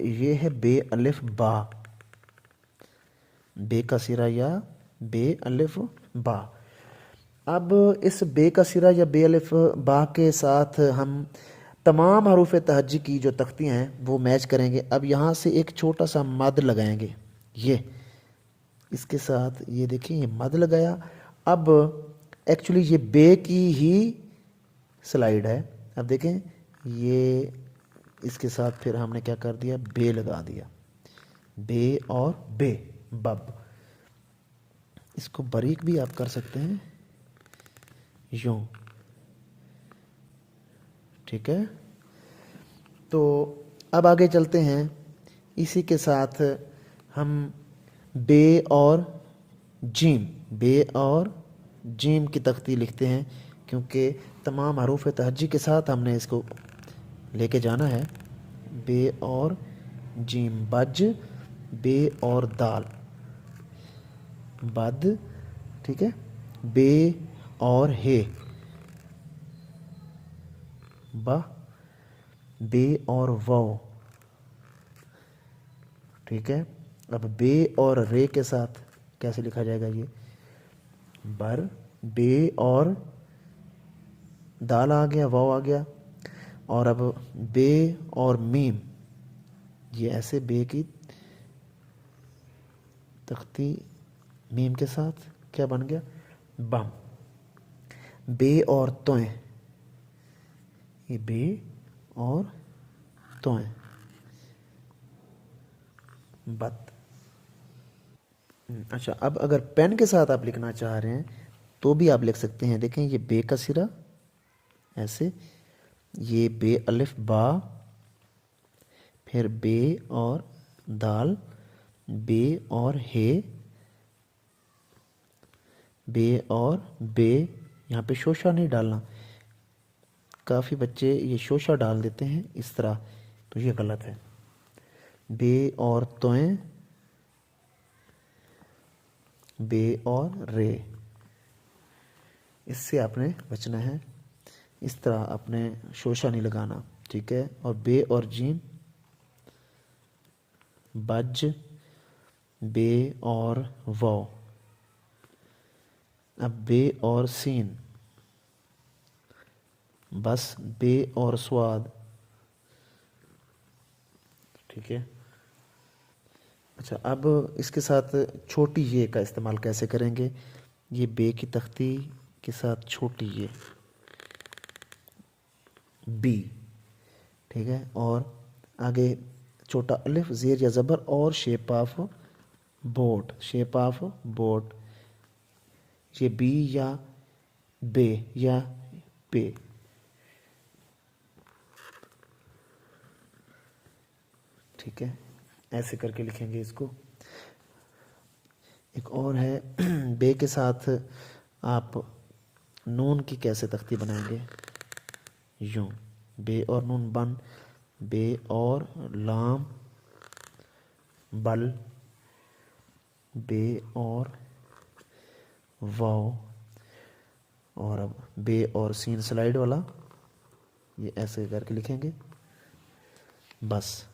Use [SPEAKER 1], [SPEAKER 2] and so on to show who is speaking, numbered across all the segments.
[SPEAKER 1] ये है बे अलिफ बा, बे का सिरा या बे अलिफ बा। अब इस बे का सिरा या बे अलिफ बा के साथ हम तमाम हरूफ तहज्जी की जो तख्तियाँ हैं वो मैच करेंगे। अब यहाँ से एक छोटा सा मद लगाएंगे, ये इसके साथ, ये देखिए ये मद लगाया। अब एक्चुअली ये बे की ही स्लाइड है। अब देखें ये इसके साथ फिर हमने क्या कर दिया, बे लगा दिया, बे और बे, बब। इसको बारीक भी आप कर सकते हैं यूं, ठीक है। तो अब आगे चलते हैं। इसी के साथ हम बे और जीम, बे और जीम की तख्ती लिखते हैं, क्योंकि तमाम हरूफ तहज्जी के साथ हमने इसको लेके जाना है। बे और जीम, बज, बे और दाल, बद, ठीक है। बे और हे, बा, बे और वाव, ठीक है। अब बे और रे के साथ कैसे लिखा जाएगा, ये बर, बे और दाल आ गया, वाव आ गया। और अब बे और मीम, ये ऐसे बे की तख्ती मीम के साथ क्या बन गया, बम। बे और तोय, ये बे और तोय, बत। अच्छा, अब अगर पेन के साथ आप लिखना चाह रहे हैं तो भी आप लिख सकते हैं। देखें ये बे का सिरा ऐसे, ये बे अलिफ बा, फिर बे और दाल, बे और हे, बे और बे। यहाँ पे शोशा नहीं डालना, काफ़ी बच्चे ये शोशा डाल देते हैं इस तरह, तो ये गलत है। बे और तोय, बे और रे, इससे आपने बचना है। इस तरह आपने शोशा नहीं लगाना, ठीक है। और बे और जीम, बज, बे और वाव। अब बे और सीन, बस, बे और स्वाद, ठीक है। अच्छा, अब इसके साथ छोटी ये का इस्तेमाल कैसे करेंगे। ये बे की तख्ती के साथ छोटी ये बी, ठीक है। और आगे छोटा अलिफ, ज़ेर या ज़बर और shape of boat, shape of boat, ये बी या बे या पे, ठीक है। ऐसे करके लिखेंगे इसको। एक और है बे के साथ आप नून की कैसे तख्ती बनाएंगे, यूं, बे और नून बन, बे और लाम बल, बे और वाव। और अब बे और सीन स्लाइड वाला, ये ऐसे करके लिखेंगे, बस,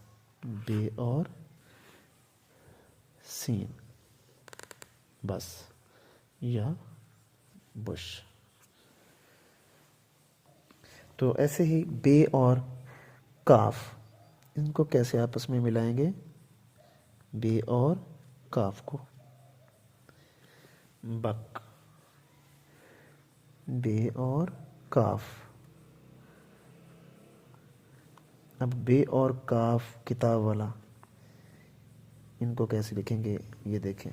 [SPEAKER 1] बे और सीन, बस, या बुश। तो ऐसे ही बे और काफ, इनको कैसे आपस में मिलाएंगे, बे और काफ को, बक, बे और काफ। अब बे और काफ किताब वाला, इनको कैसे लिखेंगे, ये देखें,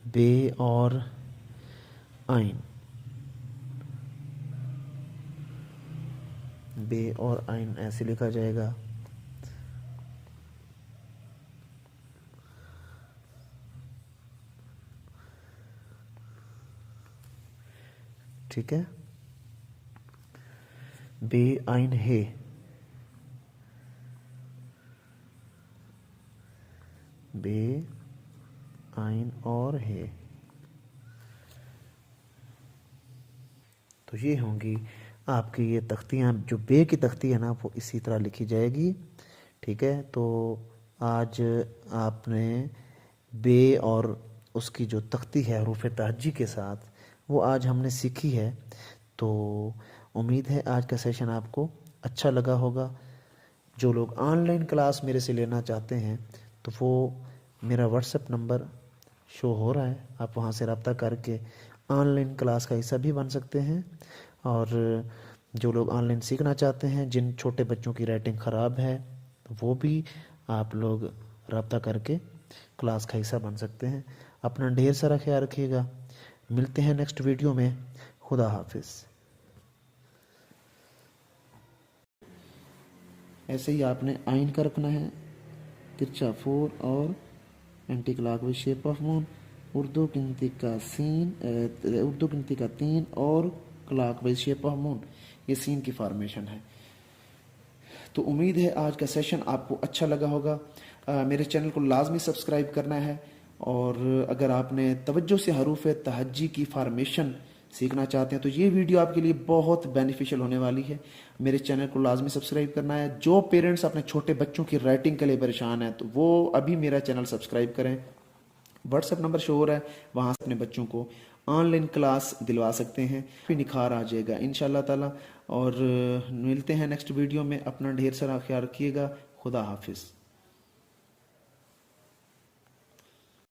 [SPEAKER 1] बे और आइन, बे और आइन ऐसे लिखा जाएगा। ठीक है। बे आइन है, बे आइन और है। तो ये होंगी आपकी ये तख्तियाँ जो बे की तख्ती है ना वो इसी तरह लिखी जाएगी। ठीक है, तो आज आपने बे और उसकी जो तख्ती है हरूफ तहज्जी के साथ वो आज हमने सीखी है। तो उम्मीद है आज का सेशन आपको अच्छा लगा होगा। जो लोग ऑनलाइन क्लास मेरे से लेना चाहते हैं तो वो मेरा व्हाट्सएप नंबर शो हो रहा है, आप वहाँ से रब्ता करके ऑनलाइन क्लास का हिस्सा भी बन सकते हैं। और जो लोग ऑनलाइन सीखना चाहते हैं, जिन छोटे बच्चों की राइटिंग ख़राब है, तो वो भी आप लोग रब्ता करके क्लास का हिस्सा बन सकते हैं। अपना ढेर सारा ख्याल रखिएगा। मिलते हैं नेक्स्ट वीडियो में। खुदा हाफिज़। ऐसे ही आपने आइन का रखना है, तिरछा 4 और anti clockwise shape of moon, Urdu गिनती का सीन, उर्दू गिनती का 3 और क्लॉकवाइज शेप ऑफ मून, ये सीन की फॉर्मेशन है। तो उम्मीद है आज का सेशन आपको अच्छा लगा होगा। मेरे चैनल को लाजमी सब्सक्राइब करना है, और अगर आपने तवज्जो से हरूफ तहज्जी की फॉर्मेशन सीखना चाहते हैं तो ये वीडियो आपके लिए बहुत बेनिफिशियल होने वाली है। मेरे चैनल को लाजमी सब्सक्राइब करना है। जो पेरेंट्स अपने छोटे बच्चों की राइटिंग के लिए परेशान हैं तो वो अभी मेरा चैनल सब्सक्राइब करें। व्हाट्सएप नंबर शो हो रहा है, वहाँ से अपने बच्चों को ऑनलाइन क्लास दिलवा सकते हैं, फिर निखार आ जाएगा इंशाल्लाह ताला। और मिलते हैं नेक्स्ट वीडियो में। अपना ढेर सारा ख्याल रखिएगा। खुदा हाफिज़।